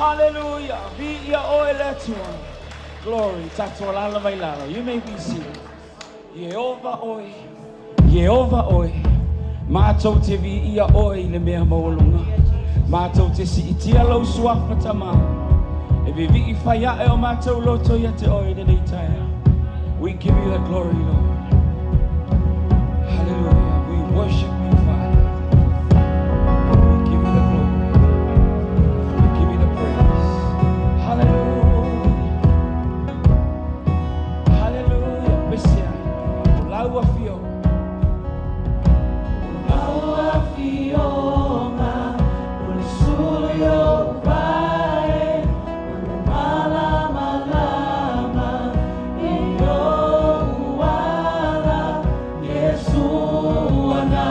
Hallelujah. Be your oil at one. Glory. Tatolala bailaro. You may be seated. Jehovah oi. Jehovah oi. Mātou te vi ia oi le mea maulunga. Mātou te si itia lau suafa tama. Vivi faya e o mātou loto ia te oi nei taia. We give you the glory, Lord. Hallelujah. We worship you, Father. We give you the glory. We give you the praise. Hallelujah. Hallelujah. Pesia. Ulaua fio. Ulaua fio nga ulisuyo pai. Yesu ana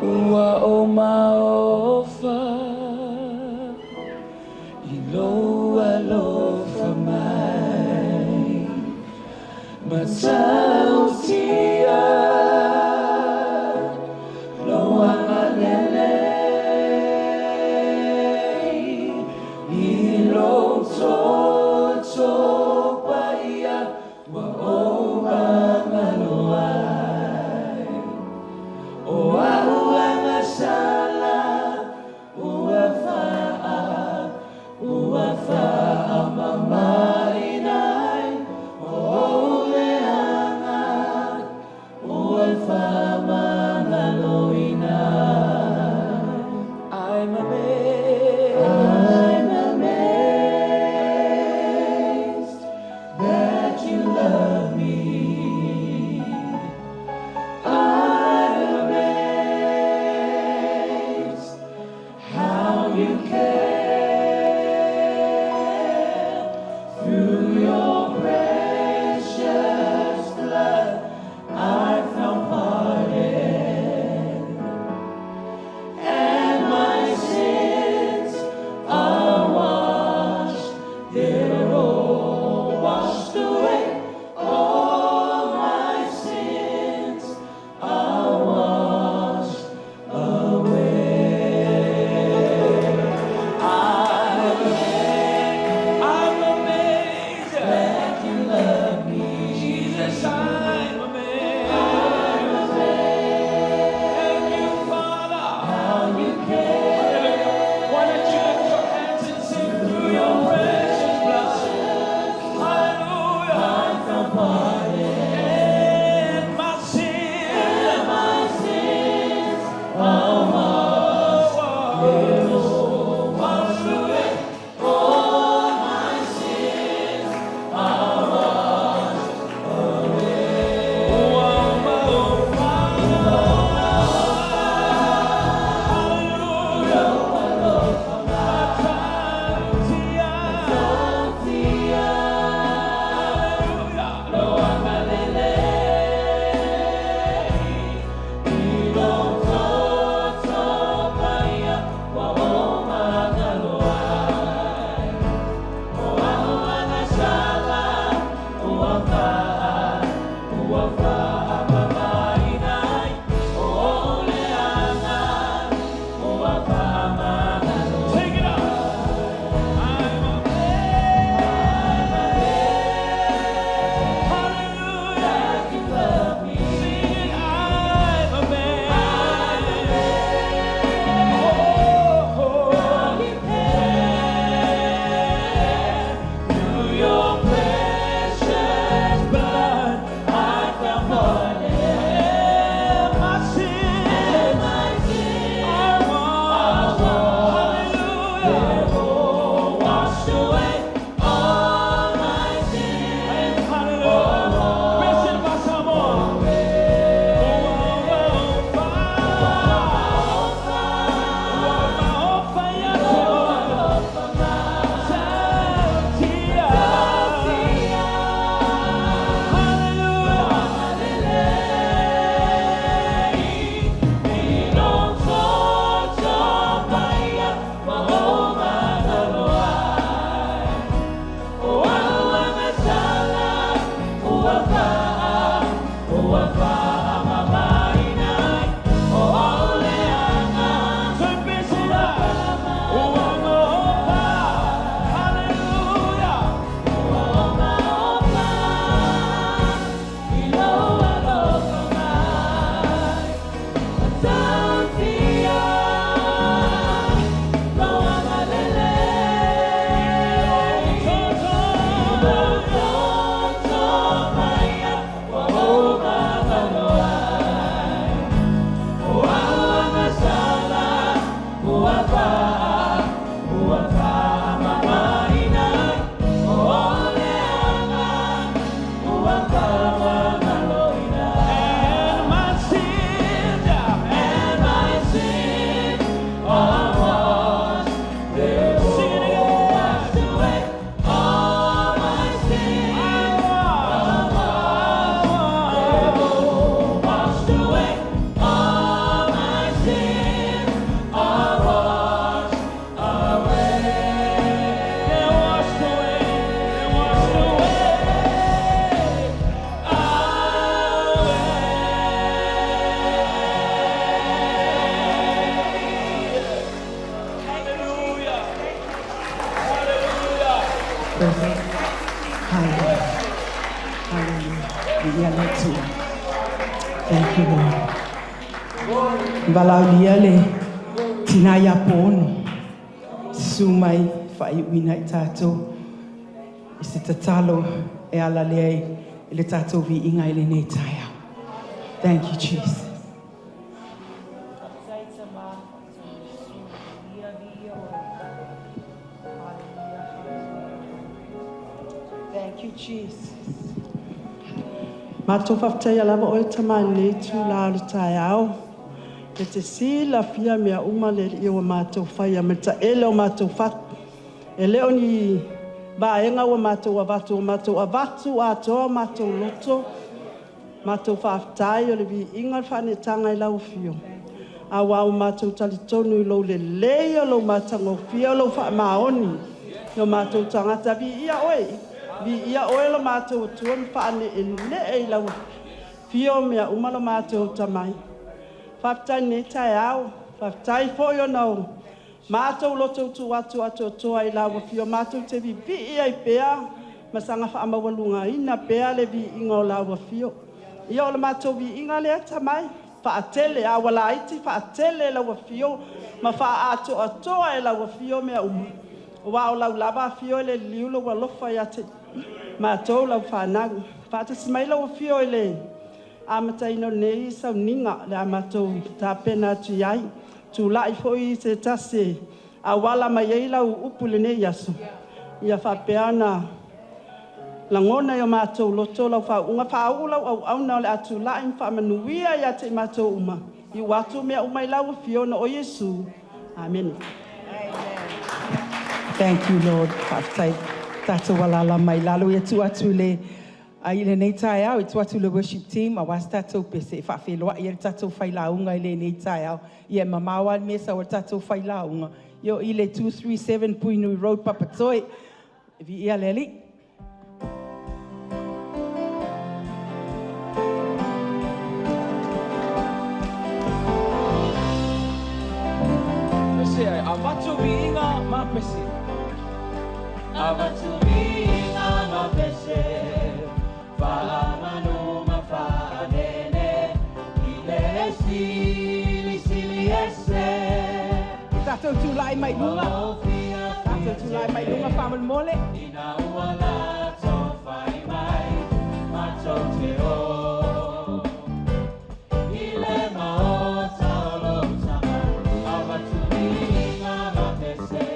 Ua o maofa I loa lofa mai Matautia Loanga lele I lo toto paia Wa o mangaloai O auanga sala Ua fa'a mamainai O leanga Ua fa'a mangaloinai I'm amazed that you love me I'm amazed how you care through your precious blood I found pardon Hallelujah. Hallelujah. Thank you, Lord. Balau le tina ya pono. Sumai fai wina I tato. Isi tatalo e ala le ele tato vi inga ele ne taya. Thank you, Jesus. Thank you, Jesus. Mato faftai alava o tama le tu la le taiao. Le te si la fia mea uma le iwa mato fai a meta ele o mato fat. Ele oni ba enga o mato avatu ato mato loto. Mato faftai o le vi inga fane tanga I lau fio. Awa o mato talitonu I lo le leo lo matango fio lo fa maoni. No mato tangata vi ia oi. Vi ia oelo mātou tuan whaane e ne lau fio mea umalo mātou tamai. Whaftai ne tai au, whaftai fōio nau. Mātou loto tu atu toa I lau fio mātou te vi ia I pea. Masanga whaamawalunga ina pea le vi inga o lau fio. Ia o le mātou vi inga le tamai. Whaatele a wala iti whaatele lau fio. Ma wha toa e lau fio mea Wa o lau lava fio le liulo wa lofa ia te. Mātou lau whanau. Whāta smaila o fio ele. Amatai no nei sau ninga le a mātou tā pena tu iai. Tu lai foi se tase. A wala mai ei lau upule nei aso. Ia whapeana. Langona i o mātou loto lau whaunga whaulau au na le atu lai whamanuia ia te mātou uma. I watu mea umai lau fio na o Yesu. Amen. Thank you, Lord. Whaftai. Tato walala mai lalo ia tu atu le ai le nei tai au I tu atu le worship team a was tato pese whawheloa I tato whailaunga I le nei tai au ia mamawa mesa o tato whailaunga Yo I le 237 Puinui Road Papatoi vi ia leli Pese ai avatu vinga ma pese Avatu vinga ma pese, whaamanu ma whaanene, I le sili ese. Tato tu lai mai lunga Tato tu lai mai lunga whaman mole Ina uala to whai mai, mato te o. I le mao taolo tama, avatu vinga ma pese,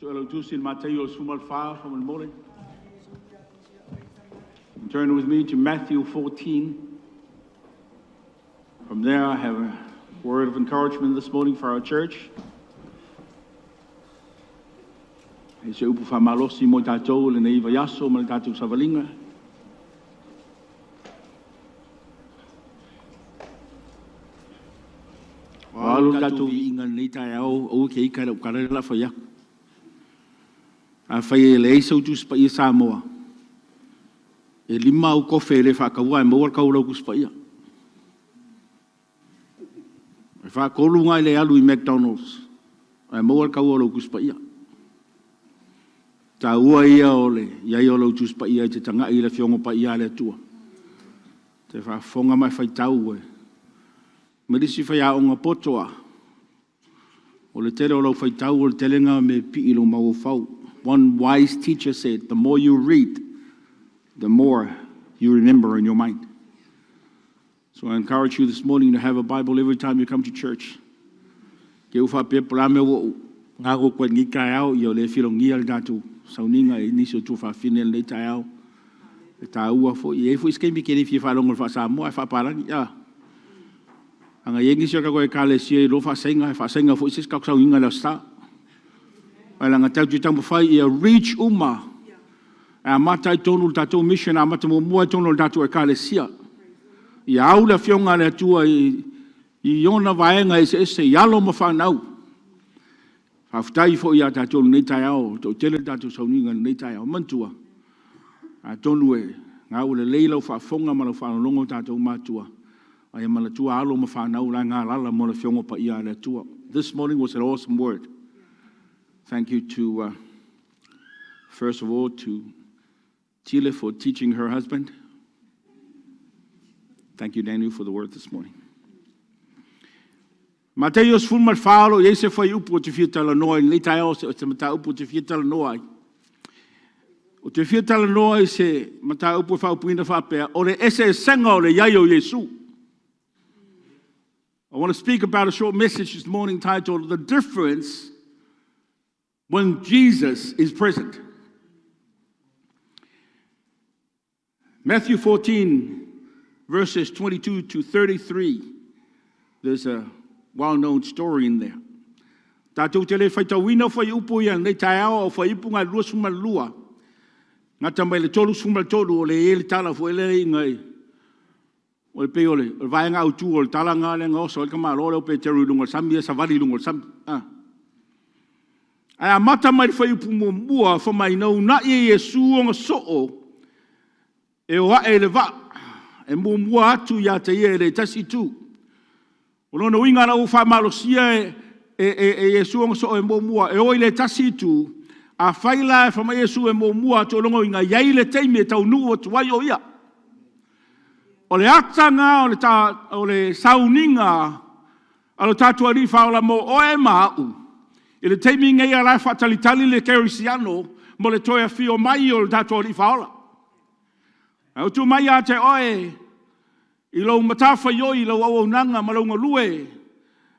So I'll do in Matthew from 5 from the morning. Turn with me to Matthew 14. From there, I have a word of encouragement this morning for our church. E se upu whamalosi mo tātou le nei vaiaso mo le tātou savalinga. Walo tātou vi inga nei tai au o ke ika rau karela whaia. A whai e le eisau tu spa ia Samoa. E lima au kofe le whakaua e mawar kaurau ku spa ia. E whakolu ngai le alu I McDonald's. E mawar kaurau ku spa ia. Ta ua ia ole, iai o lau tus pa ia te tanga I le fiongo pa ia le tua. Te whafonga mai whai tau e. Merisi whai a onga potoa. O le tere o lau whai tau o le telenga me pi ilo mau whau. One wise teacher said, the more you read, the more you remember in your mind. So I encourage you this morning to have a Bible every time you come to church. Ke uwha pe plame o ngako kwen ngi kai au I o le filongia le tatu. Sauninga I niso tu whawhine le tai au. E tā ua fo. I e fo iskemi kere fi whalongo le whasamoa e whaparani. Ia. Anga yengi sio kako e kale sia I lo whasenga. E whasenga fo isis kako sauninga le sta. Ai langa tau tu tambo whai I a reach uma. E a mata I tonu le tatu mission. A mata mua I tonu le tatu e kale sia. I au le fionga le atua I iona vaenga I se ese. I alo ma whanau. Haftai fo ia tātou nei tai au, tau tele tātou sauninga nei tai au, mantua. A tonu e, ngā ule leilau whaafonga ma lau whanalongo tātou mātua. Ai malatua alo ma whanau la ngā lala mo le fiongo pa ia le tua. This morning was an awesome word. Thank you to, first of all, to Tile for teaching her husband. Thank you, Daniel, for the word this morning. Mateo sful mal falo e se foi upo te fia tala noa nei tai o se mata upo te fia tala noa. O te fia tala noa se mata upo fa upuina fa pe o le ese senga o le yayo Yesu. I want to speak about a short message this morning titled The Difference When Jesus is Present. Matthew 14 verses 22 to 33. There's a well-known story in there. Tātou te le whaitawina whai upo ia nei tai ao o whai ipu ngā lua suma lua. Ngā tamai le tolu suma tolu o le ele tala fo ele ngai. O le pe ole, o le vai ngā utu o le tala ngā le ngā oso, o le kama lore o pe teru lungo sami e savali lungo sami. Ai a mata mai whai upu mua wha mai nau na I Yesu o ngā soo. E o hae le va. E mua atu ia te ia le tasi tu. O no inga na ufa malosia e Yesu o so e mua e oi le tasitu a faila e fama Yesu e mua to longo inga yai le teime e tau nu o tuai o ia. O le atanga o le sauninga a lo tatu ari faula mo o e mau. I le teime inga ia lai fatalitali le kerisiano mo le toia fio mai o le tatu ari faula. O tu mai a te oe I lau matafa yoi I lau au nanga ma lau ngalue.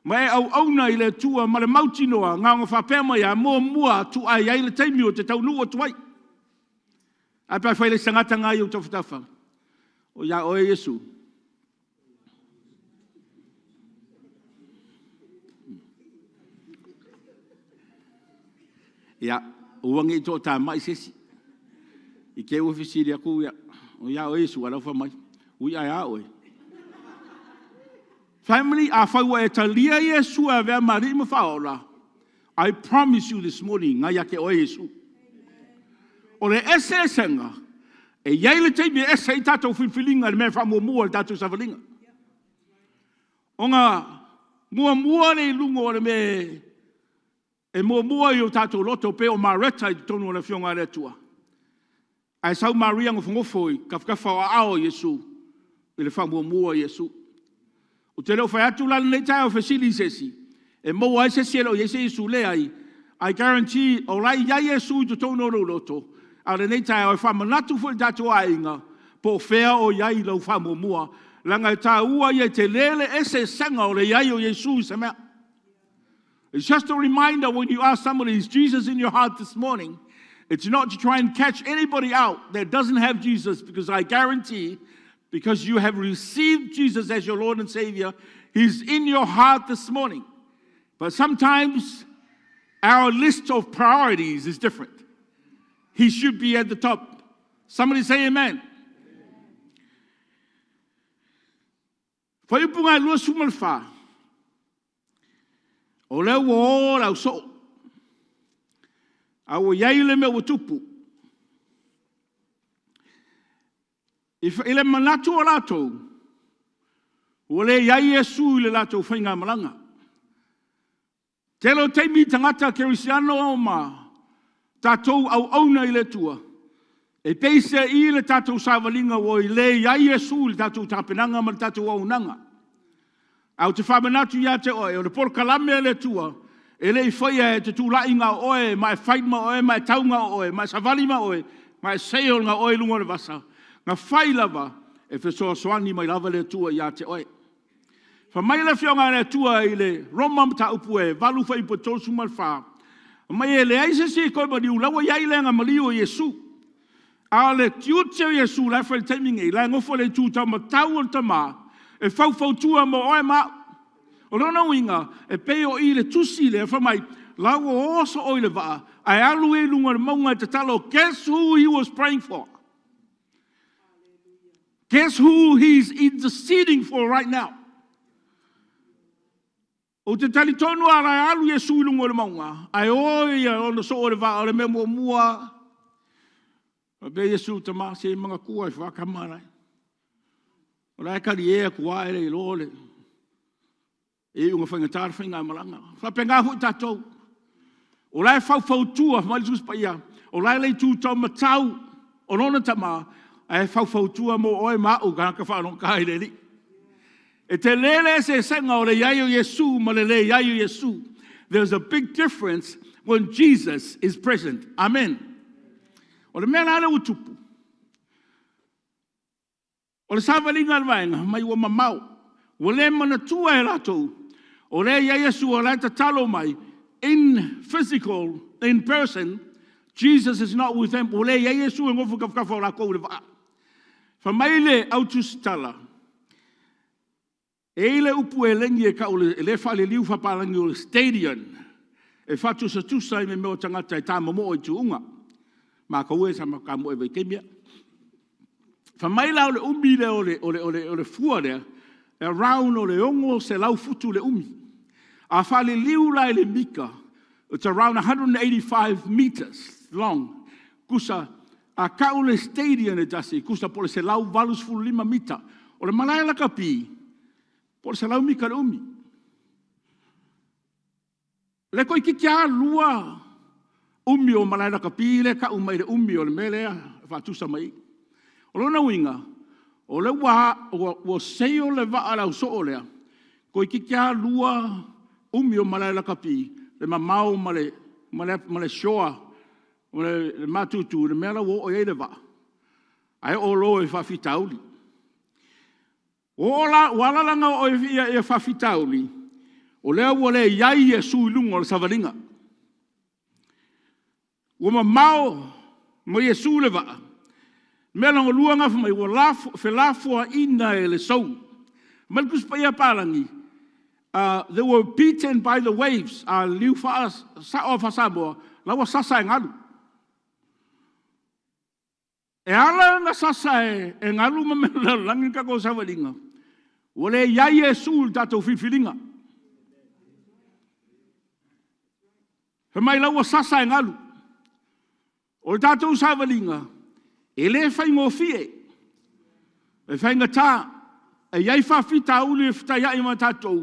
Ma e au auna I le tua ma le mautinoa ngā ngā whapema ia mua tu ai ai le teimi o te tau nua tuai. Ai pai whai le sangata ngā iu tawhitafa. O ia oe Yesu. Ia, uangi I tō tā mai sesi. I ke uwhifisiri aku ia. O ia oe Yesu alau whamai. Ui ai a oe. Family, a whaua e talia Yesu a vea mari ma whaola. I promise you this morning, ngai ake o Yesu. O le ese senga, e iai le teimi ese I tātou whiwhilinga le mea whamua le tātou savalinga. O ngā mua le lungo le me e mua I o tātou loto pe o mareta I tonu o le fionga le tua. Ai sau Maria ngofongofoi, kafkafa o ao Yesu, I le whamua Yesu. O te reo whai atu lana nei tai o whesili sesi. E mau ai sesi ero Yesu Yesu le ai. I guarantee o rai iai Yesu I to tono roto. A le nei tai o whamanatu fo I tatu a inga. Po whea o iai lau whamumua. Langa I tā ua I te lele ese sanga o le iai o Yesu se mea. It's just a reminder when you ask somebody, is Jesus in your heart this morning? It's not to try and catch anybody out that doesn't have Jesus, because I guarantee, because you have received Jesus as your Lord and Savior, He's in your heart this morning. But sometimes our list of priorities is different. He should be at the top. Somebody say amen. Whaipunga lua sumalwha. O leo o lau so. Au iai le me o tupu. Ile manatu o latou. O le iai Yesu le latou whainga malanga. Telo teimi tangata kerisiano o ma. Tatou au auna i le tua. E peise I le tatou savalinga o I le iai Yesu le tatou tapenanga ma le tatou aunanga. Au te whamanatu ia te oe, o le por kalame le tua, e le I whaia e te tūlai ngā oe, mai whait ma oe, mai tau ngā oe, mai savali ma oe, mai seol ngā oe lunga le vasa. Ngā whai lava, e whesoa soani mai lava le tua ia te oe. Whamai le whionga le tua I le Roma mta upu e, valu whai po tolsu mal wha. Mai e le aise si koe ma diu, lawa iai le ngā mali o Yesu. A le tiute o Yesu, la whai teimingi, la ngofo le tūtau ma tau o tama, e fau tua mo oe ma. O lono inga, e peo I le tusi le whamai, lau o oso oi le waa, ai alu e lunga le maunga te talo, guess who he was praying for? Guess who he's interceding for right now? O te tali tonu ara ai alu Yesu I lunga le maunga, ai oi ia ono so o le waa, o le memo mua, o be Yesu te maa se mga kua I whakamarai. O lai kari ea kua ere I lole. E unga whangatara whainga malanga. Whapenga hui tātou. O lai whau tua, mali tus pa ia. O lai lei tūtau matau. O nona tama. E whau tua mo oe mao ka whanong ka ireri. E te lele se senga o le iaio Yesu ma le iaio Yesu. There's a big difference when Jesus is present. Amen. O le mea nana utupu. O le savalinga alwainga, mai ua mamau. O le manatua e latou. O le ia Yesu o lai tatalo mai. In physical, in person, Jesus is not with them. O le ia Yesu e ngofu kafkafa o la kou le waa. Whamaile autusitala. E le upu e lengi e ka o le whale liu whaparangi o le stadium. E whatu sa tusa I me meo tangata e tāma mo I tuunga. Ma kaue sa maka mo e vei kemia. Whamaila o le umi le o le fua lea, around o le ongo se lau futu le umi. A whale liu lai le mika, it's around 185 meters long. Kusa, a kau le stadium e tasi, kusa po le se lau valus fu 5 mita. O le malaila ka pi, po le se lau mika le umi. Le koi kikia lua umi o malaila ka pi, le ka umai le umi o le melea, whatusa mai. O lona winga, o le wa seo le waa lau so o lea, ko I kikia lua umi o malaila kapi, le mamau ma le shoa, o le matutu, le mea wo o le waa. Ai o lo e whawhitauli. O la walalanga o e whawhitauli, o lea wo le iai e sui lunga o le savalinga. O mamau mo Yesu le waa. Mela o luanga mai o felafua ina e le sau. Malkus pa ia parangi. They were beaten by the waves. Liu faa sa o fasaboa. Lawa sasa e ngalu. E ala nga sasa e ngalu mamela langin kako savalinga. O le iai e sul tatou fifilinga. He mai lawa sasa e ngalu. O le tatou savalinga. E le whai ngofie, e whai ngatā, e iai whawhita uli e whita iai ma tātou,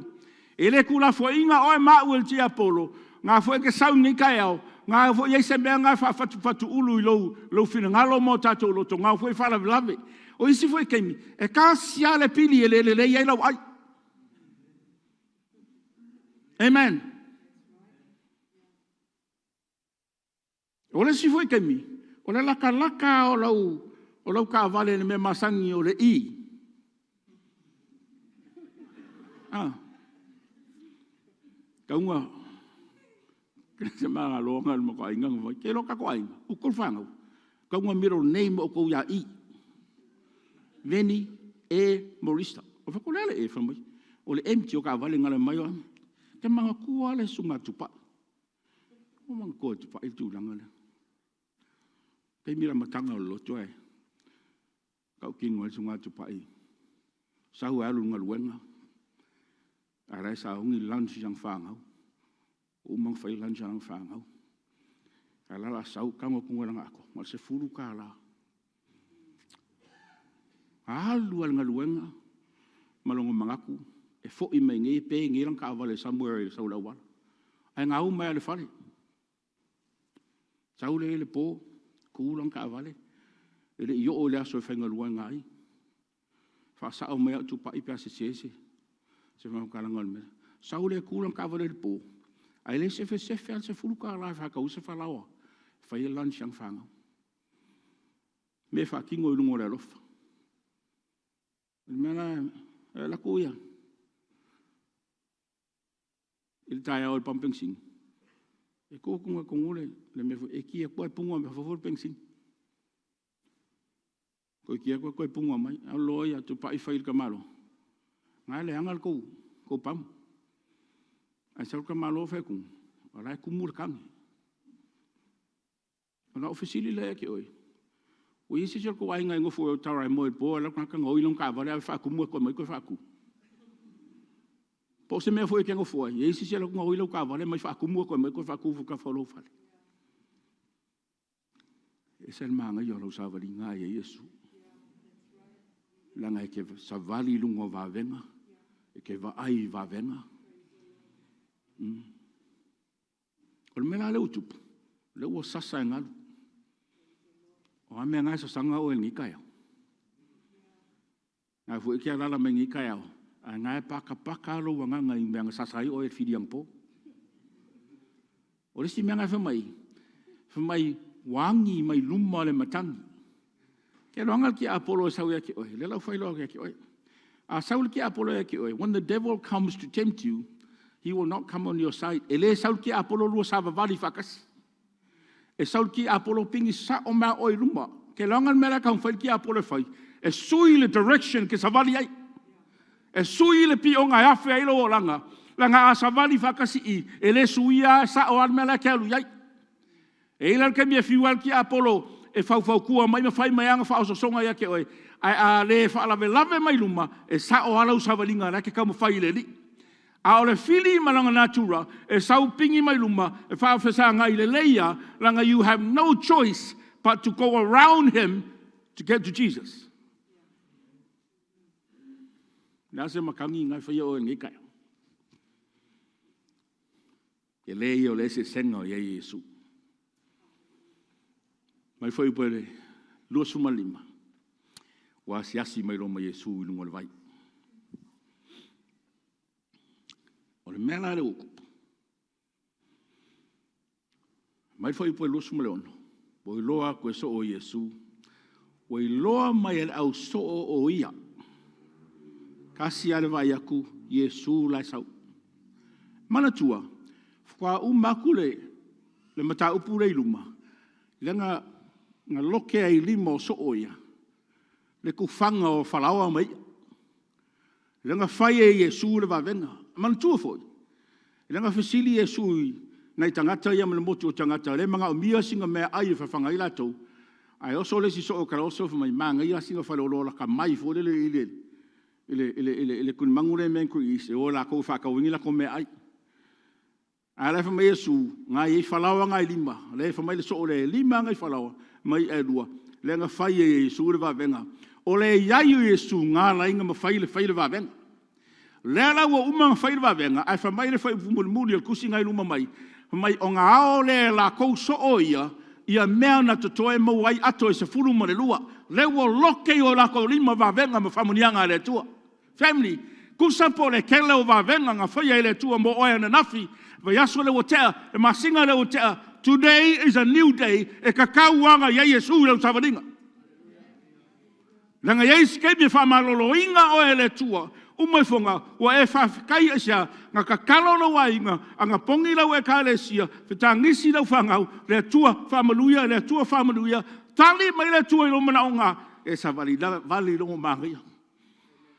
e le kula fo inga oe mau el ti apolo, ngā fo eke sau ni kai au, ngā fo iai se mea ngā whawhatu ulu I lou whina ngalo mo tātou loto, ngā fo e whalavelave, o isi fo e keimi, e kā sia le pili e le iai lau ai. Amen. O le si fo e keimi, o le laka o lau ka vale ne me masangi o le I. Kaunga, Se mga longa mo ko inga mo ke lo ka ko ai u ko fanga ka un middle name o ko ya I Veni e Morista o fa ko lele e fa mo o le empty o ka vale ngala mai o ke mga kua le sunga tupa o mga ko tupa i tu langa le ke mira matanga o lo toe ka o kingo le sunga tupa i sa hu alu ngaluenga ara sa ungi lunch yang fanga o mang fai lan jang fanga ala la sau kamo kunga ako mal se fulu kala alu al ngaluenga malongo mangaku e fo I mai ngai pe ngai lang ka vale somewhere sau la wal ai ngau mai le fale sau le po ku lang ka vale ele yo o le so fa ngaluenga ai fa sa o mai tu pa I pa se se fa kala ngal me sau le ku lang ka vale le po ai le se al se fulu ka la fa ka usa fa lawa fa ye lan chang fanga me fa kingo lu ngora lof mena la kuya il tai au pam pensing e ko kunga kongule le me e ki ko punga me favor pensing ko ki ko punga mai a loya tu pa I fail ka malo ngai le angal ko pam ai sau ka malo fe ku ala ku mur kan ona ofisili le ke oi o isi jo ko ai ngai ngo fo tara mo po ala ka ngoi long ka vale fa ku mo ko mai ko fa ku po se me fo ke ngo fo ai isi jo ko ngoi long ka vale mai fa ku mo ko mai ko fa ku fu ka fo lo fa ese manga yo lo sa vali ngai yesu la ngai ke sa vali lungo va venga e ke va ai va venga o me la le utup le o sasa ngal o ame ngai sa sanga o ni kai na fu ke ala me ngi kai a ngai paka lo wanga ngai me sasa I o e fidiang po o le si me ngai fa mai wangi mai luma le matang ke longa ki apolo sa ya ki o le la fa lo ki o a saul ki apolo ya ki o when the devil comes to tempt you he will not come on your side. Ele saul ki apolo lu sa vali fakas. E saul ki apolo pingi sa o ma o luma. Ke longan mera kan fa ki apolo fai. E sui le direction ke sa vali ai. E sui le pi o nga afe ai lo langa. Langa a sa vali fakas I. Ele suia sa o al mera ke lu ai. E ila ke mi fiwal ki apolo e fau kua mai ma fai mai anga fa so songa ya ke oi. Ai a le fa lave mai luma e sa o ala sa valinga ra ke ka mo fai le li. A ole fili malanga natura e sau pingi mai luma e fa fesa ngai le leia langa you have no choice but to go around him to get to Jesus. Nase makangi ngai fa yo ngai kai. E leia o le se sengo ye Yesu. Mai foi pele lo suma lima. Wa siasi mai loma Yesu lungo le vai. O le mea le uku. Mai foi po lusu maleono. O loa koe so o Yesu. O loa mai el au so o ia. Kasi ale vai aku Yesu lai sau. Mana tua. Fukua umaku le mata upu rei luma. Lenga nga loke ai lima o so o ia. Le kufanga o falawa mai. Lenga fai e Yesu le vavenga. Man tua foi. Lenga fasili Yesu nei tangata ia me motu o tangata le manga o mia singa me ai fa fanga ila to. Ai oso le si so o kara oso fa mai manga ia singa fa lo la ka mai fo le kun mangure men ku i se o la ko fa ka wingi la ko me ai. Ai fa mai Yesu ngai fa lawa ngai lima. Le fa mai le so le lima ngai fa lawa mai e dua. Lenga fai e Yesu le va venga. O le iai Yesu ngā la inga ma fai le va venga. Lela wa umang fai va venga ai fa mai le fai muli al kusi ngai luma mai mai o nga ao le la ko so oia ia mea na to toe mo wai ato e se fulu mo le lua le wo loke o la ko lima va venga ma famunianga le tua family kusa po le kele o va venga nga fai le tua mo oia na nafi va yaso le wotea e masinga le wotea today is a new day e kakauanga ya Yesu le savadinga Langa iei sikei me whamalolo inga o e le tua. Umai fonga, ua e whawhikai asia, ngā kakalolo wa inga, a ngā pongi lau e ka le sia, whita ngisi lau whangau, le tua whamaluia, tali mai le tua ilo mana o ngā, e sa vali longo māngia.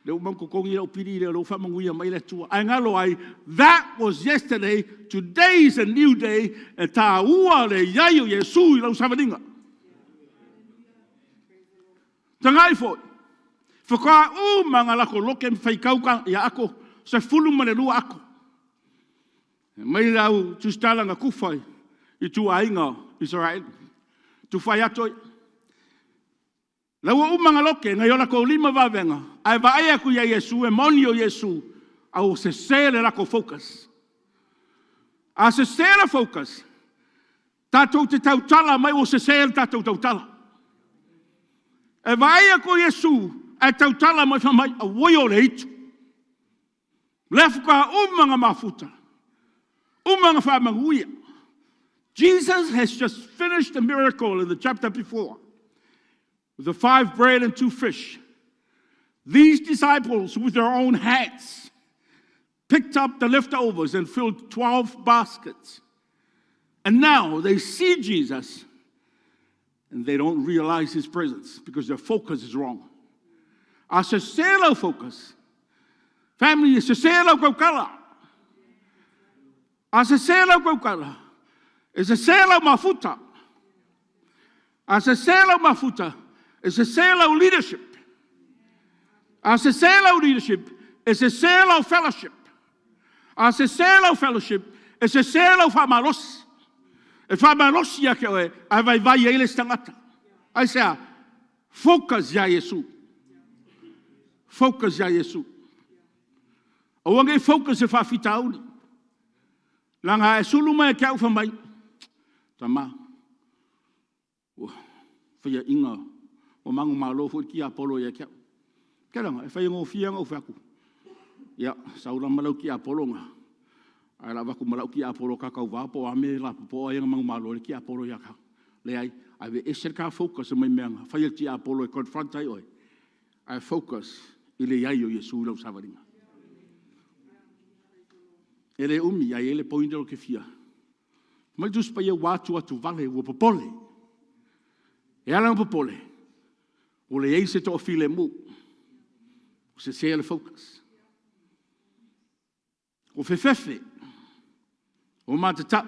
Le umanko kongi lau piri le lo whamanguia mai le tua. Ai ngalo ai, that was yesterday, today is a new day, e tā ua le iaio Yesu lau savaringa. Tangai foi. Whaka mga lako loke mwhaikauka ia ako, sa fulu mane lua ako. Mai lau tustala ngā kufai, i tu ainga Israel. Tu whai atoi. Lau mga loke, ngai ola ko lima wawenga, ai wae aku ia Yesu, e moni o Yesu, au se sele lako focus. A se sele focus, tātou te tautala mai o se sele tātou tautala. E wae aku Yesu, ai tautala mai whamai a woio le itu. Lefuka umanga mafuta. Umanga whamanguia. Jesus has just finished a miracle in the chapter before. With the 5 bread and 2 fish. These disciples with their own hands picked up the leftovers and filled 12 baskets. And now they see Jesus and they don't realize his presence because their focus is wrong. A se selo focus. Family, se selo kaukala. A se selo kaukala. E se selo mafuta. A se selo mafuta. E se selo leadership. A se selo leadership. E se selo fellowship. A se selo fellowship. E se selo whamaros. E whamaros ia ke oe. Ai vai ele stangata. Ai sea, focus ya Yesu. Focus ya Yesu. O wange focus e whawhitauni. Langa e suluma e kiau whamai. Tama. Whia inga. O mangu malo fu ki Apollo ya kiau. Keranga, e whai ngō whianga o whaku. Ia, saura malau ki Apollo nga. Ai la waku malau ki Apollo kakau wapo a me la po a inga mangu malo ki Apollo ya kau. Le ai e ser ka focus e mai meanga. Whai ki Apollo e confront ai oi. Ai focus ile iaio Yesu lau savaringa. Ele umi, ai ele pointa o ke fia. Mai tu spa ia watu atu vale ua popole. E ala o popole. O le ei se to file mu. O se se ele focus. O fefefe. O matata.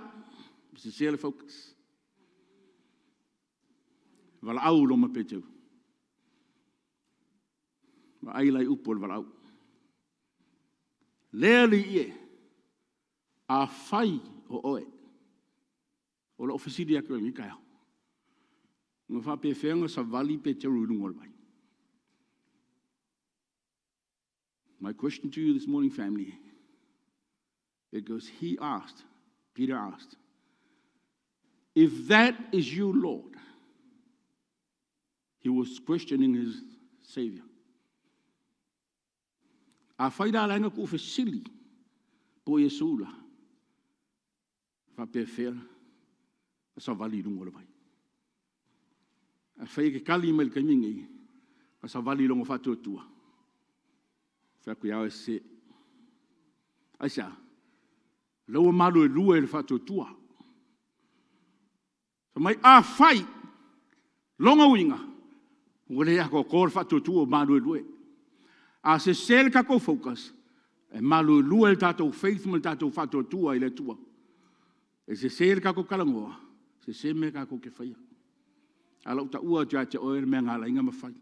O se se ele focus. Vala au lo ma peteu. Ma ai lai upo le valau. Lea li ie, a whai o oe. O la ofisiri aku e kai au. Ngā whape whenga sa vali pe te rurungo mai. My question to you this morning, family, because Peter asked, if that is you, Lord, he was questioning his Savior. A whaira langa ko whesili po Yesu la. Whape whea a sa vali rungo vai. A whai ke kali mai ka mingi a sa vali rungo whatu tua. Whea kui au e se. Aisa, lau malu e lua e whatu tua. So mai a whai longa winga. Ule ako kor whatu tua malu e lua. A se sel kako focus. E malu lua el tatou faith mo tatou fato tua ile tua. E se sel kako kalangoa. Se se me kako ke fai. Ala uta ua tia te oer me ngala inga mawhai.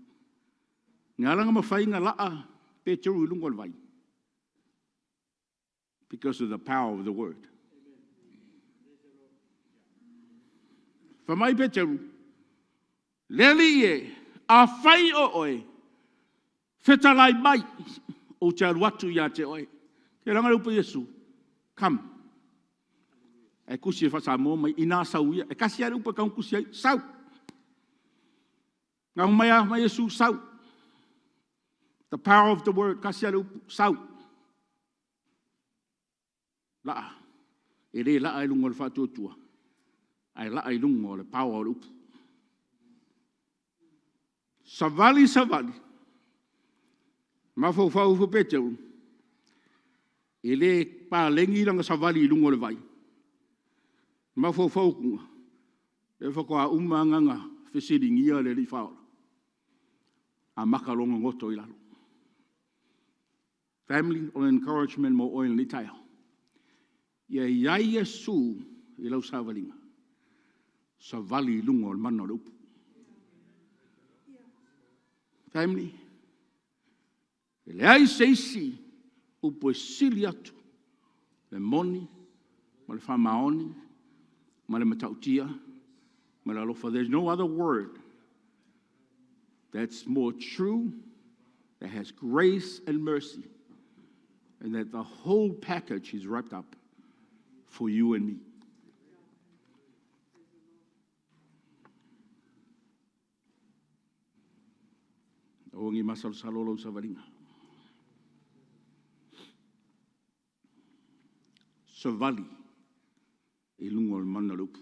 Ngala nga mawhai nga laa pe teru ilungol vai. Because of the power of the word. Whamai pe teru. Leli e a whai o oe. Whetalai mai o te aruatu ia te oe. Ke rangarupa Yesu, come. E kusi e whasa mō mai ina sau ia. E kasi arupa kaun kusi ai, sau. Ngā mai mai Yesu, sau. The power of the word, kasi arupa, sau. Laa. E re laa e lungo le whatuatua. Ai laa e lungo le power o upu. Savali, savali. Mafau fo peteu. Ele pa lengi langa savali lungo le vai. Mafau kunga. E whakoa umanganga whesiringia le li whaora. A makalonga ngoto i lalo. Family or encouragement mo oil ni tayo. Ia iai Yesu i lau savalinga. Savali lungo le mana rupu. Family. Ele ai seisi upo e sili atu. Le moni, ma le whamaoni, ma le matautia, ma le alofa. There's no other word that's more true, that has grace and mercy, and that the whole package is wrapped up for you and me. Ongi masal salolo savalinga. Savali e lungo le mana rupu.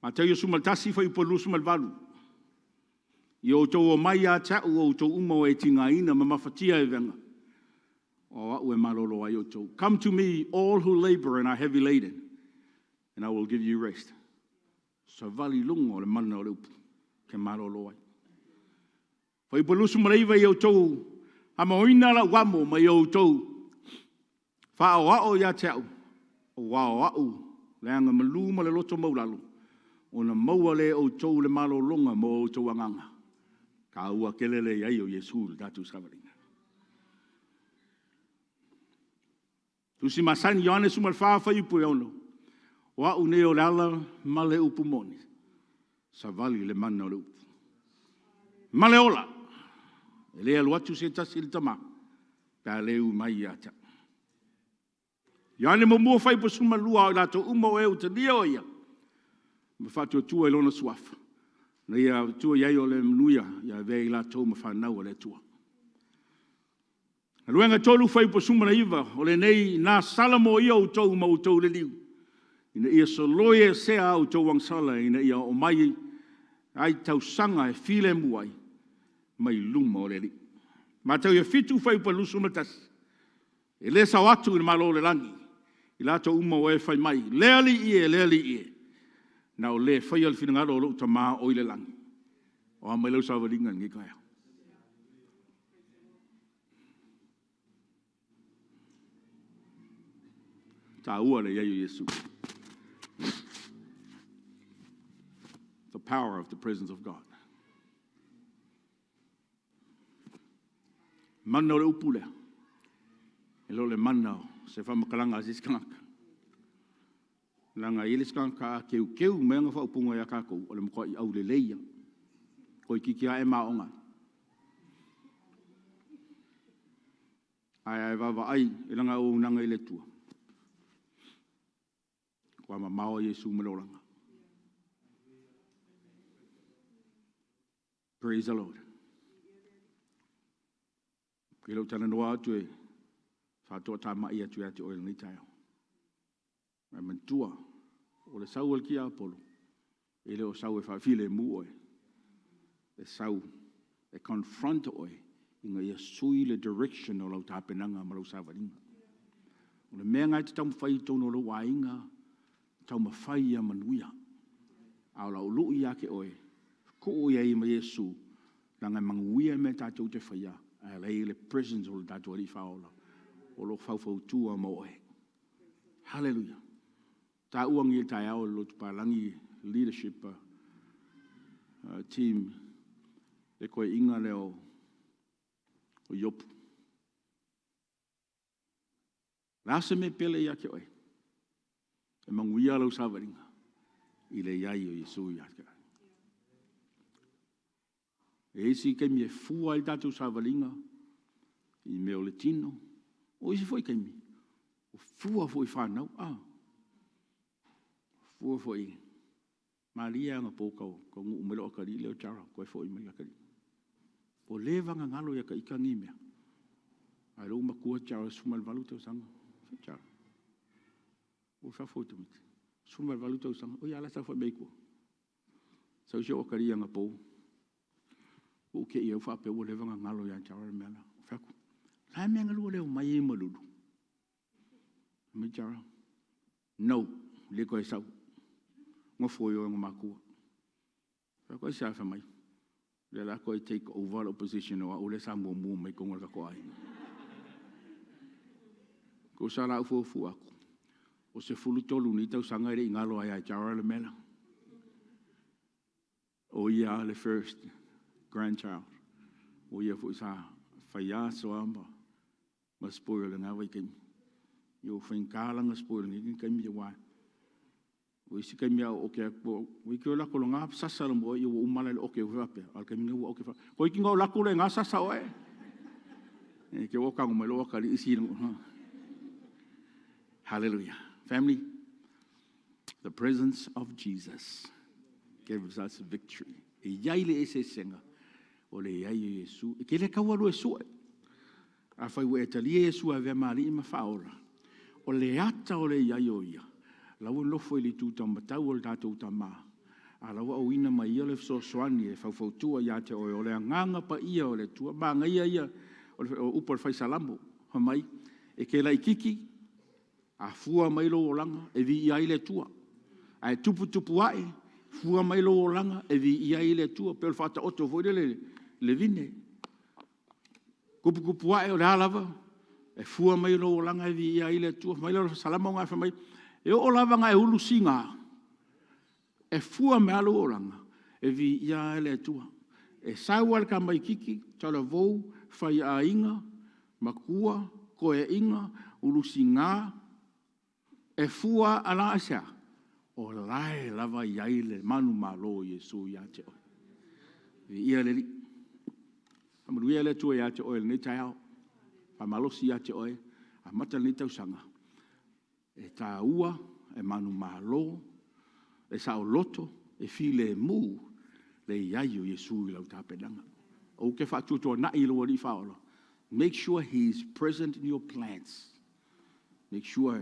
Ma te yo sumal tasi fai polu sumal valu. Yo to o mai a ta o to umo e tinga ina ma mafatia e venga. O ue malolo ai o to. Come to me all who labor and are heavy laden, and I will give you rest. Savali lungo le mana rupu ke malolo ai. Fai polu sumal iwa yo to ama oina la wamo ma yo to. Whaoao ia te au, o wao leanga maluma le loto maulalo, o na maua le o tau le malo longa mo o tau anganga. Ka ua kelele iai o Yesu le tatu savaringa. Tusi masani Ioane sumal whawhai upu e ono, o au neo le ala male upu moni, savali le mana le upu. Male ola, e lea luatu se tasi le tama, ka leu mai ia te. Ioane mo mua fai po suma lua o lato umo e o te lia o ia. Ma whatu tua i lona suafa. Na ia tua iai o le mnuia, ia vei lato ma whanau o le tua. Na luenga tolu fai po suma na iwa, o le nei nā salamo ia o tau ma o tau le liu. Ina ia so loe sea o tau wangsala, ina ia o mai ai tau sanga e file muai, mai luma o le li. Ma tau ia fitu fai po lusu matasi. E le sa watu ni malo le langi. I lato uma o e fai mai. Leali ie. Na o le fai al finangaro o lo ta maa o i le langi. O a mai lau sa walinga ngi kaya. Ta ua le iaio Yesu. The power of the presence of God. Mana o le upu lea. E lo le mana se whamakalanga asis kanaka. Langa ilis kanaka keu meanga whaupunga ia kākou o le mkoa i au le leia. Ko i kikia e maonga. Ai wawa ai e langa o unanga i le tua. Ko ama mao Yesu malolanga. Praise the Lord. Kilo tana noa atu e whātua tā mai atu e ati oil ni tayo. Mai mantua o le sau alki a Apollo. E le o sau e whawhile mu oe. E sau e confront oe. Inga ia sui le direction o lau tāpenanga ma lau sawaringa. O le mea ngai te tau mwhai tono lo wainga. Tau mawhai a manuia. Au lau lui ake oe. Ko oe ai ma Yesu. Nanga manguia me tātou te whaia. A lei le presence o le tātou ari whaola. O lo whau tua mo oe. Hallelujah. Tā uangi e tai au lo tupalangi leadership team. E koe inga leo o yopu. Lasa me pele ia ke oe. E manguia lau sawaringa. I le iai o Yesu ia ke oe. E isi ke mi e fua i tātou sawaringa. I meo le tino. O isi foi ke mi. O fua foi whanau. Fua foi. Maria nga pōkau. Ko ngu umelo akari leo chara. Koe foi mai akari. Po levanga ngalo ya ka ika ngimea. Ai rau makua chara sumal valu tau sanga. Chara. O whafo tu miti. Sumal valu tau sanga. O ia la sa foi meikua. Sau si o akari nga pō. O ke ia fa pe o le vanga ngalo ya chara mela. Faku. La me ngalo le mai malulu. Me chara. No, le ko sa. Ngo foi o maku. Faku sa fa mai. Le la ko take over opposition o le sa mo mai ko ngol ka ko ai. Ko sa la fu aku. O se fulu tolu ni tau sanga ere ngalo ai chara le mela. O ia le first grandchild. O ia fu sa faia so amba. Ma spoil na vai ken. Yo fin kala nga spoil ni ken mi wa. O isi ken mi o ke ko wi ko la ko nga sasa mo yo umala o ke wa pe. Al ken mi o ke fa. Ko ki nga la ko le nga sasa o e. E ke o ka mo lo ka li isi no. Hallelujah. Family, the presence of Jesus gives us victory. E yaile ese senga. O le yai Yesu. E ke le kawalu Yesu. A fai we etali Yesu a ve mali ma faola. O le ata o le yai o ia. La wo lo foi le tu tamata o ta tu tama. A la wo ina mai le so swani e fau tu ya te o le nganga pa ia o le tu ba ngai ia o upor fai salambo. Ha mai e ke la ikiki a fua mai lo langa e vi ia ile tua. Ai tupu ai fua mai lo langa e vi ia ile tua pe fata oto foi le vine. Kupu ai o lava e fua mai lo langa e vi ia ile tua mai lo salama nga fa mai e o lava nga e ulu singa. E fua mai lo langa e vi ia ile tua. E saual ka mai kiki tala vou fai a inga makua ko e inga ulu singa e fua ala asia o lai lava yaile manu malo Yesu ya te o ia le amaru ia le tu ya te o le tau pa malo si ya te o a mata le tau sanga e ta ua e manu malo e sa o loto e file mu le yaio Yesu la ta pedanga o ke fa tu to na i lo ri fa o make sure he is present in your plans. Make sure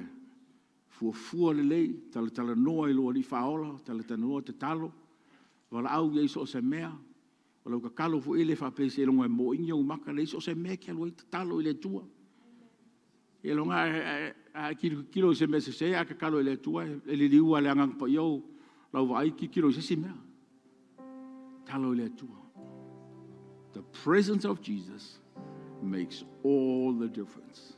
fua le tala noa i loa li faola, tala noa te talo, wala au ia iso o se mea, wala uka kalo fu ele fa pese e longa e mo inga umaka le iso o se mea kia loa i te talo i le tua. E longa a kilo se mea se a ka kalo i le tua, e li liua le angang pa iau, lau wa ai ki kilo se mea. Talo i le tua. The presence of Jesus makes all the difference.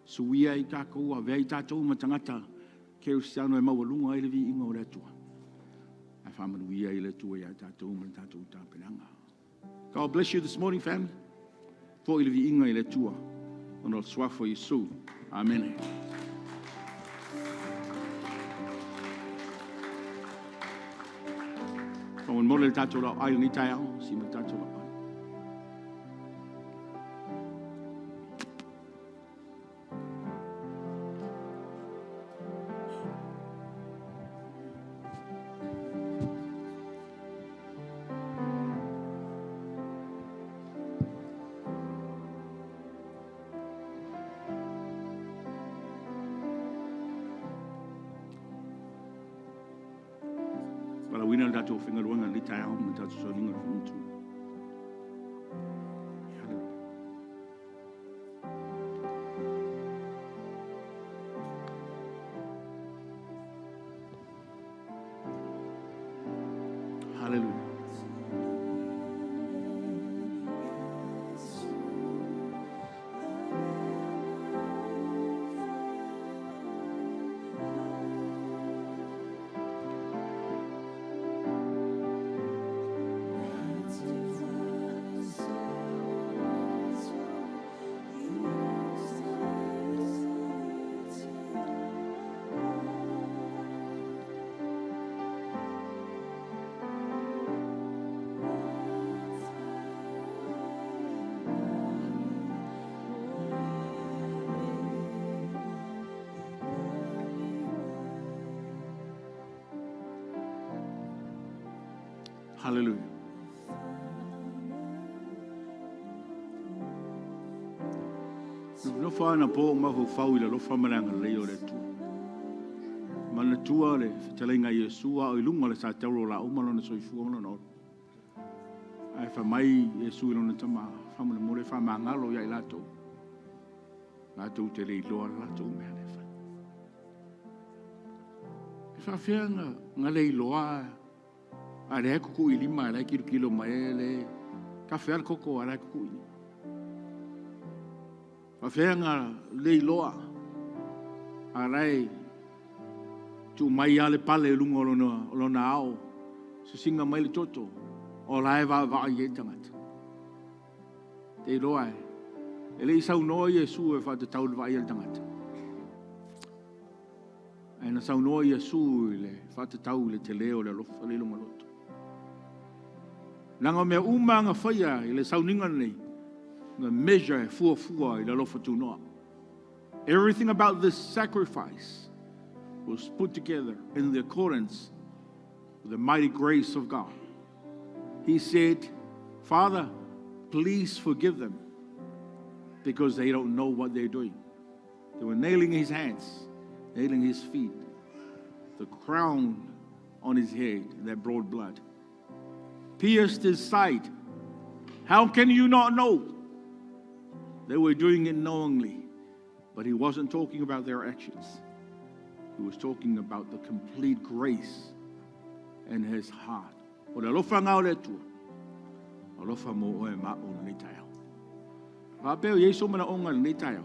So we ai kako a vei tatou matangata ke usiano e mawalunga ele vi inga o le tua. A whamanu ia ele tua ia tatou tatou tāpenanga. God bless you this morning, family. Po ele vi inga ele tua. Ono swafo Yesu. Amen. Kau mole tatou la ai ni tai au, si mo tatou la ai. Para wina dato finga luanga ni tai au mata so ninga funtu. Hallelujah. Hallelujah. No whaana po mahu whau ila lo whamaranga leo le tu. Mana tua le talenga Yesua o ilunga le sa tauro la umalo na soifua ono no. ai whamai e sui lona tama, whamana more whamangalo ia i lato. Lato te rei loa lato mea le wha. E whawhianga ngā rei loa, a rea kuku i lima, a rea kilo mai le, ka whea koko a rea kuku i. Whawhianga rei loa, a rea tu mai ale pale lunga o lona ao, se singa mai le toto, o lae wa i e tangata. Te roa e. E le isau noa Iesu e whata tau le wa i e tangata. E na sau noa Iesu i le whata tau le te leo le lofa le lunga loto. Nanga mea umanga whaia i le sau ninga nei, the measure fua i le lofa tu noa. Everything about this sacrifice was put together in the accordance with the mighty grace of God. He said, Father, please forgive them because they don't know what they're doing. They were nailing his hands, nailing his feet, the crown on his head, that brought blood, pierced his side. How can you not know? They were doing it knowingly, but he wasn't talking about their actions. He was talking about the complete grace in his heart. O le alofa ngā o le tua. Alofa mo o e mā o le taiao. Whapeo Yesu mana o ngā le taiao.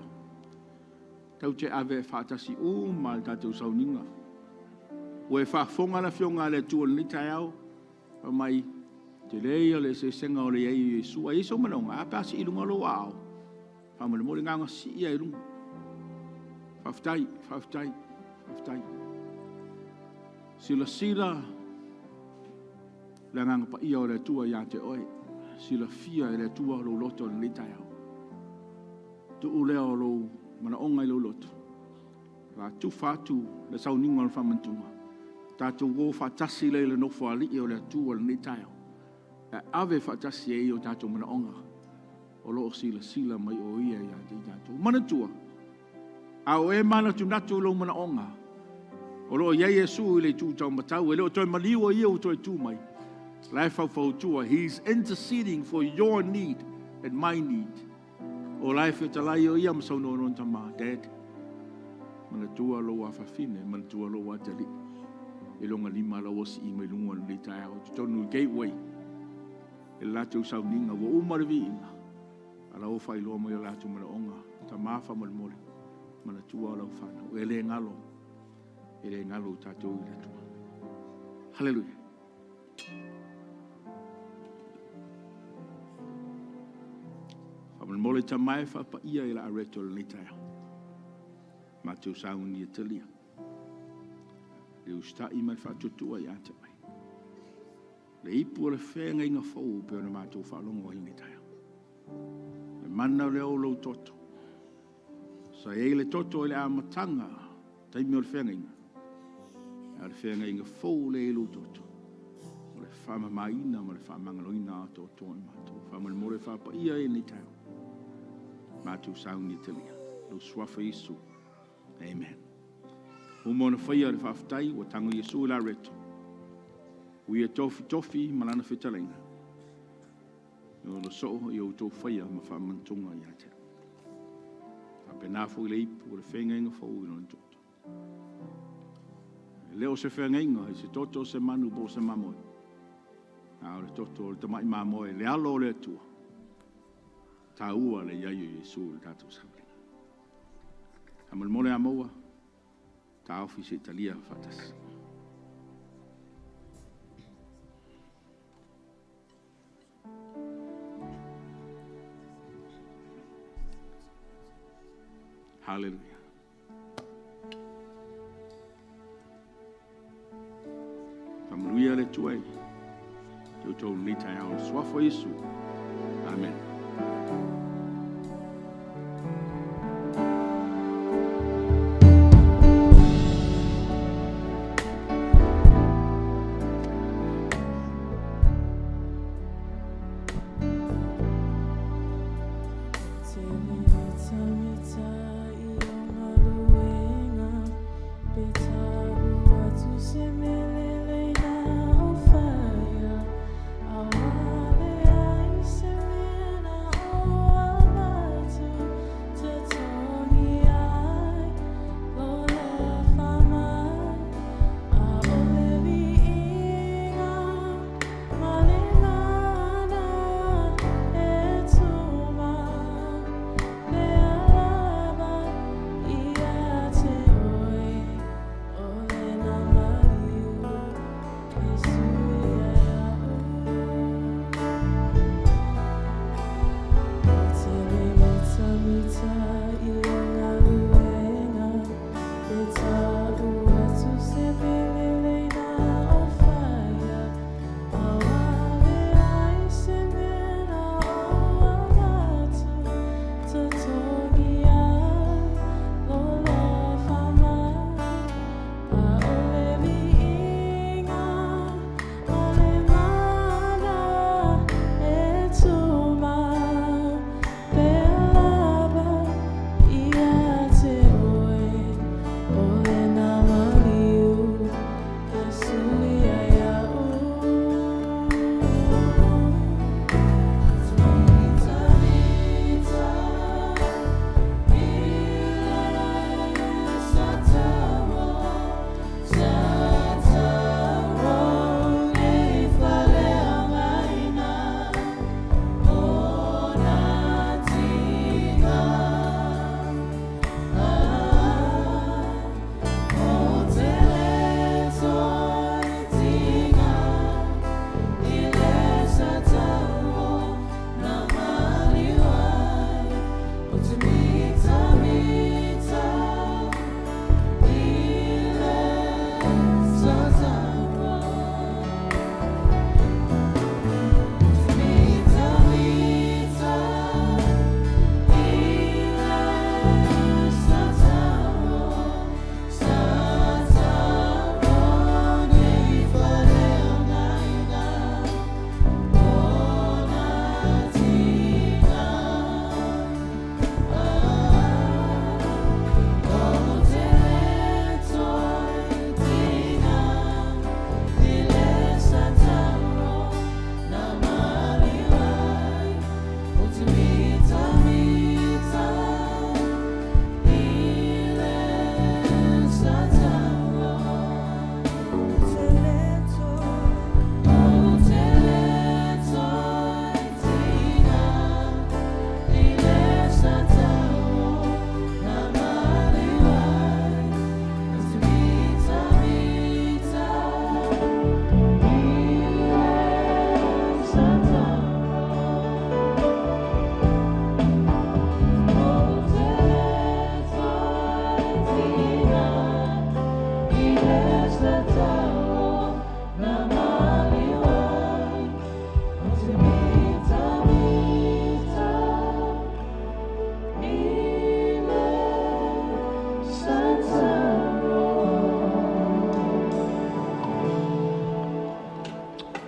Tau te ave whātasi o ma le tātou sauninga. O e whaafonga na whionga le tua le taiao. Pa mai te leia le se senga o le ei Yesu. A Yesu mana o ngā apasi i lunga lo ao. Whamane mo le ngā ngasi ia i lunga. Whaftai. Sila la nganga pa ia o le tua ia te oe. Sila fia le tua lo loto le taiao. Tu uleo lo mana onga i lo loto. La tu fatu le sauninga le whamantunga. Tātou wō whatasi le nofo ali i o le tua le taiao. E ave whatasi e i o tātou mana onga. O lo sila mai o ia ia te tātou. Mana tua. A o e mana tu natu lo mana onga. O lo ia Yesu i le tūtau matau. E leo toi maliwa ia o toi tū mai. Lai whau tua. He's interceding for your need and my need. O lai whetalai o ia masau no non tama. Dad, mana tua lo a whawhine, mana tua lo a tali. E longa lima la osi i mai lunga le tai au. Tonu gateway. E lātou sau ninga wa umarivi inga. Ala o whai loa mai o lātou mana onga. Ta māwha malimori. Mana tua lau whanau. E le ngalo. E le ngalo tātou i le tua. Hallelujah. Whaman mole ta mai whapa ia i la areto le tai au. Mātou sauni e talia. Le usta i mai whatutua i ate mai. Le ipu o le whenga inga whau pe ona mātou whalongo i ni tai au. Le mana le o lau toto. Sa e le toto i le amatanga. Taimi o le whenga inga. A le whenga inga whau le elu toto. O le whama maina ma le whamangaloina a toto i mātou. Whaman more whapa ia i ni tai au. Mātou sauni e talia. Lo swafa Isu. Amen. Umona whaia le whawhtai o tango Iesu la reto. Ui e tofi malana whetalenga. O lo so i o tō whaia ma whamantunga i ate. Whapenafo i le ipu o le whenga inga whau i lona toto. Leo se whenga inga i se toto se manu bo se mamoe. A o le toto o le tamai mamoe le alo le atua. Tā ua le iaio Iesu le tātou sauri. Hamal mole a maua. Ta office Italia fatas. Hallelujah. Familia le tuai. Toto lita ya swafo Yesu. Amen. Semele na ofaya awale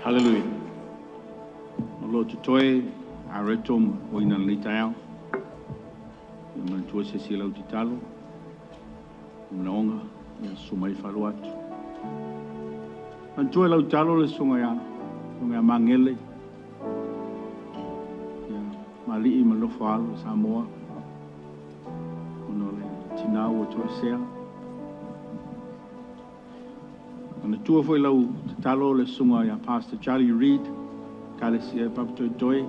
Hallelujah. Malo tu toe a retom o ina le tau. Ia mana tua se sila uti talo. Una onga ia sumai falu atu. Man tua lau talo le sunga ia mangele. Ia mali I malofo alo Samoa. Ono le tinau o tua sea. Ana tua foi lau talo le sunga ia Pastor Charlie Reed, kalesi e papto doi,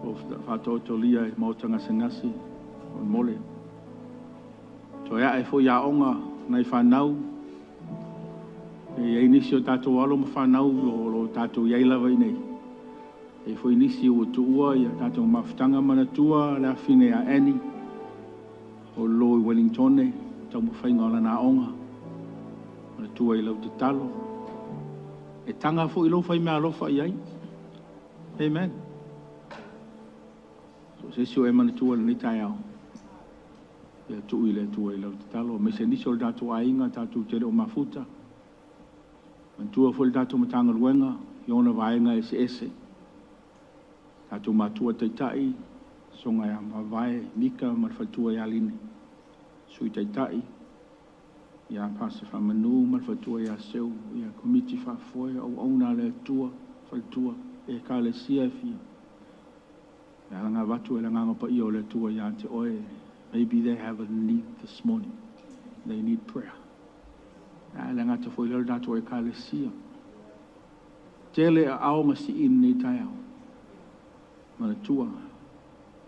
o fato tolia e mautanga sengasi, o mole. To ia e foi ia onga na I whanau, e inisio tato alo ma whanau lo tato iai lava I nei. E foi inisio o tuua ia tato mafutanga mana tua le afine a Annie, o lo I Wellingtone, tau mawhainga o lana onga. Mana tua I lau te talo. E tanga fo I lo fai mea alofa I ai. Amen. So se sio e mana tua ni tai au. Ia tu I le tua I lau te talo. Me se niso le datu ainga tatu tere o mafuta. Man tua fo le datu matanga luenga. Iona vaenga ese. Tatu matua taitai. Songa ya mavae mika marfatua ya line. Sui taitai. Ia pasa fa manu mal fatua ia seu ia komiti fa foi au ona le tua fa tua e ka le sia fi ia nga watu e nga pa io le tua ia te oe maybe they have a need this morning they need prayer ia nga te foi le datu e ka le sia tele au masi in ni tai au ma le tua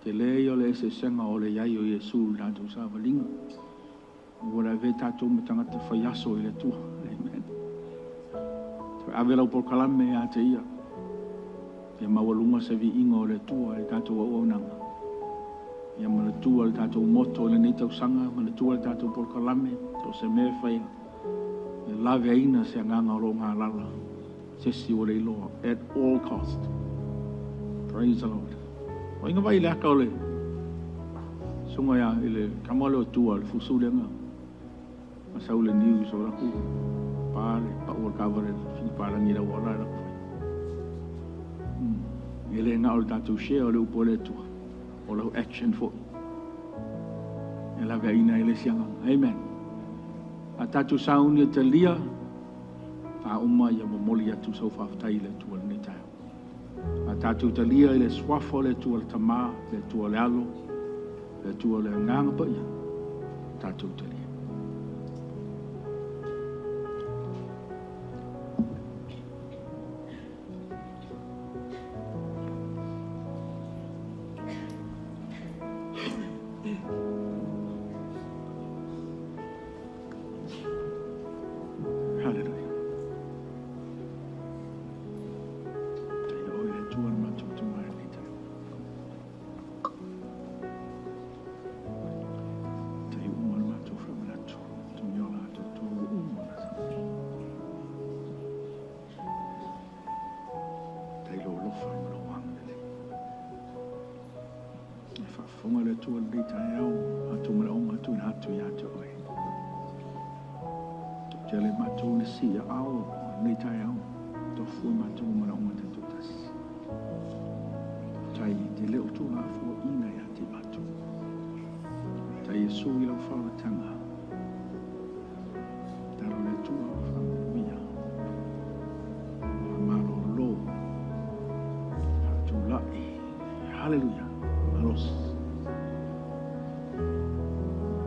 te le io le se senga o le ia io Yesu datu sa valinga Ora ve tatou matangata whaiaso I le tua. Amen. Ave lau por kalame a te ia. Ia mawalunga sa vi ingo o le tua le tatou au nanga. Ia mana tua le tatou moto le nei tau sanga, mana tua le tatou por kalame, tau se me whaia. Ia lave aina se anganga o ngā lala. Sesi o le iloa, at all cost. Praise the Lord. O inga vai le aka o le. Sunga ia ile kamale o tua le fusulenga. Masau le news o laku. Pare, pa ua kaware, fi para ngira wala laku. Ele nga o tatu share o le upole tua. O le action for. Ela veina ele sianga. Amen. A tatu sauni te lia. A uma ia momoli atu sau whaftai le tua le tau. A tatu te lia ele swafo le tua le tama, le tua le alo. Le tua le nganga pa ia. Tatu te lia. onga le tua le tai au, atu mara onga tu na hatu ia te oi. Te le mātou le si a au, le tai au, to fua mātou mara onga te tutas. Tai te leo tu la fua ina ia te mātou. Tai e sui lau whawatanga. Taro le tua o whawia. Amaro lo. Hatu lai. Hallelujah. Alos.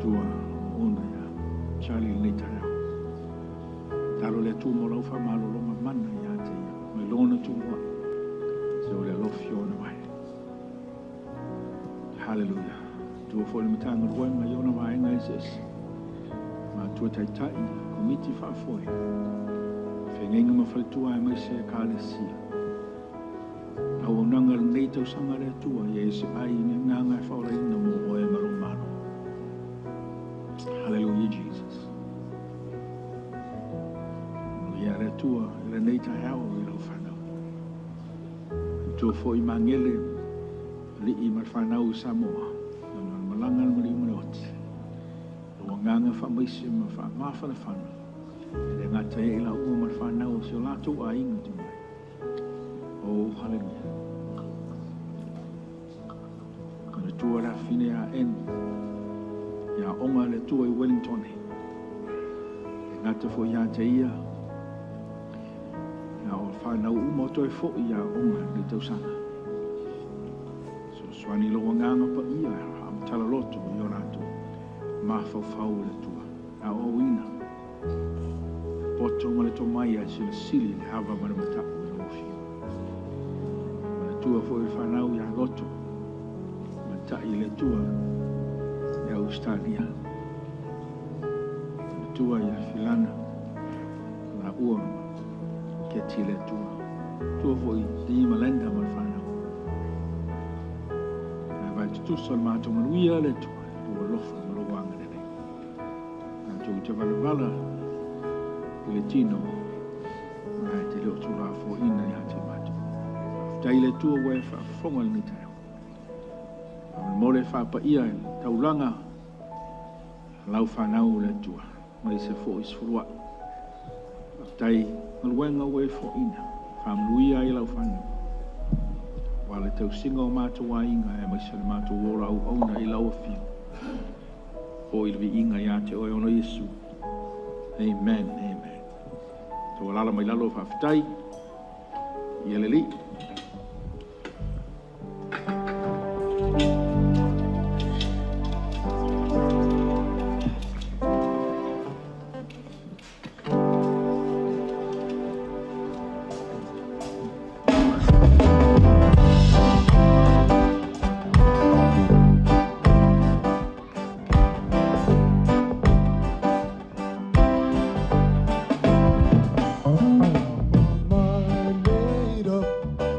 Tua ona ia. Charlie le tai au. Taro le tua mo lau whamalo longa mana ia te ia. Mai lona tu wa. Se o le lofi ona mai. Hallelujah. Tua fo le matanga ruenga iona mai ngai ses. Ma tua tai tai, komiti whaafoi. Whengenga mawhaitua e mai se kālesia. Au nanga nei tau sanga rea tua, ia ese ai ne nganga e whaora ina mo o e marumaro. Hallelujah, Jesus. Ia rea tua, ira nei tai au i lau whanau. Tua fo i mangele, li i mar whanau Samoa. Malanga na mali mwana oti. Ua nganga whamaisi ma whamawhana whana. E ngata e ila ua mar whanau si o lato a inga tu mai. Oh, hallelujah. Kana tua ra fine a en. Ia onga le tua i Wellington. E ngata fo ia te ia. Ia o whanau umoto e fo ia onga le tausanga. So swani lo nganga pa ia. Tala loto i o rato, mawhau le tua, a o wina. Poto ma le to mai a sila sili le hawa mana matapu i ofi. Ma le tua fo i whanau i a loto, ma tai le tua i Australia. Le tua i a filana, la ua ke ti le tua. Tua fo i Malenda ma le whanau. Tu sol mātou manuia le tua, tua lofa maro wanga nene. Nā tau te wala i le tino, nā te leo tu rā fo ina i hati mātou. Tai le tua wē whaafonga ni tau. Mole whaapa ia e taulanga, lau whanau le tua, mai se fo isfurua. Tai maluenga wē fo ina, whaamluia i lau whanau. Wale tau singa o mātou a inga e mai sale mātou ora au auna i lau awhia. O ilvi inga i ate o e ono Yesu. Amen, amen. Tau alala mai lalo whawhitai. I aleli. Up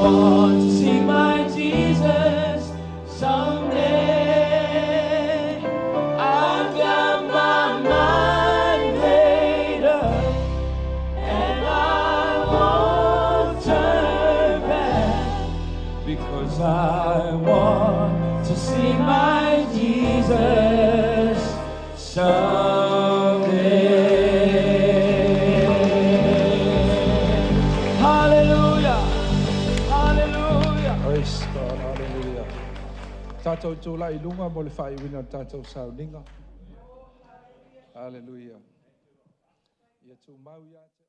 want to see my Jesus someday. I've got my mind made up, and I won't turn back, because I want to see my Jesus someday. Hallelujah. Hallelujah. Praise God, hallelujah. Tātou tō lai lunga mo le whai wina tātou sauninga. Hallelujah. Ia tū mau ia te